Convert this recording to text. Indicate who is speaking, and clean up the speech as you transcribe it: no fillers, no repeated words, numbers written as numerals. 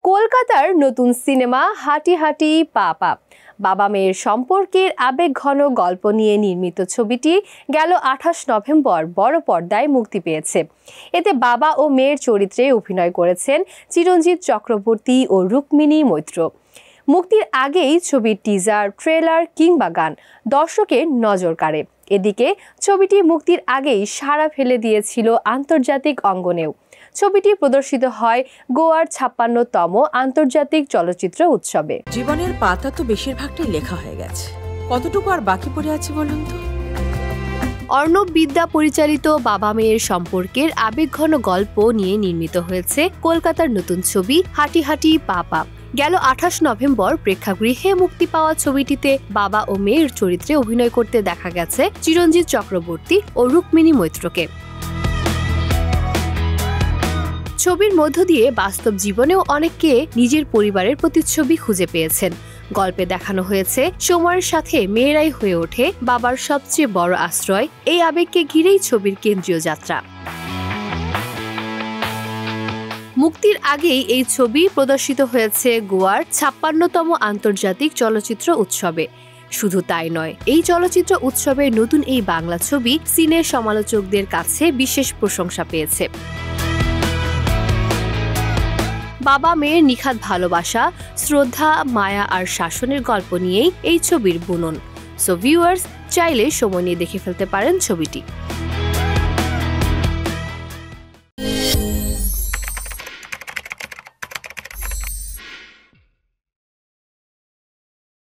Speaker 1: কলকাতার নতুন সিনেমা হাঁটি হাঁটি পা পা বাবা মেয়ের সম্পর্কের আবেগঘন গল্প নিয়ে নির্মিত ছবিটি গেল ২৮ নভেম্বর বড় পর্দায় মুক্তি পেয়েছে। এতে বাবা ও মেয়ের চরিত্রে অভিনয় করেছেন চিরঞ্জিত চক্রবর্তী ও রুক্মিণী মৈত্র। মুক্তির আগেই ছবির টিজার, ট্রেলার কিংবা গান দর্শকের নজর কাড়ে। এদিকে ছবিটি মুক্তির আগেই সাড়া ফেলে দিয়েছিল আন্তর্জাতিক অঙ্গনেও। ছবিটি প্রদর্শিত হয় গোয়ার ৫৬তম আন্তর্জাতিক চলচ্চিত্র উৎসবে।
Speaker 2: জীবনের পাতা তো বেশিরভাগটাই লেখা হয়ে গেছে, কতটুকু আর বাকি পড়ে আছে বলুন তো।
Speaker 1: অর্ণব বিদ্যা পরিচালিত বাবা মেয়ের সম্পর্কের আবেগঘন গল্প নিয়ে নির্মিত হয়েছে কলকাতার নতুন ছবি হাঁটি হাঁটি পা পা। গেল ২৮ নভেম্বর প্রেক্ষাগৃহে মুক্তি পাওয়া ছবিটিতে বাবা ও মেয়ের চরিত্রে অভিনয় করতে দেখা গেছে চিরঞ্জিত চক্রবর্তী ও রুক্মিণী মৈত্রকে। ছবির মধ্য দিয়ে বাস্তব জীবনেও অনেককে নিজের পরিবারের প্রতিচ্ছবি খুঁজে পেয়েছেন। গল্পে দেখানো হয়েছে সময়ের সাথে মেয়েরাই হয়ে ওঠে বাবার সবচেয়ে বড় আশ্রয়। এই আবেগকে ঘিরেই ছবির কেন্দ্রীয় যাত্রা। মুক্তির আগেই এই ছবি প্রদর্শিত হয়েছে গোয়ার ৫৬তম আন্তর্জাতিক চলচ্চিত্র উৎসবে। শুধু তাই নয়, এই চলচ্চিত্র উৎসবে নতুন এই বাংলা ছবি সিনে সমালোচকদের কাছে বিশেষ প্রশংসা পেয়েছে। বাবা মেয়ের নিখাদ ভালোবাসা, শ্রদ্ধা, মায়া আর শাসনের গল্প নিয়েই এই ছবির বুনন। সো ভিউয়ার্স চাইলে সময় নিয়ে দেখে ফেলতে পারেন ছবিটি।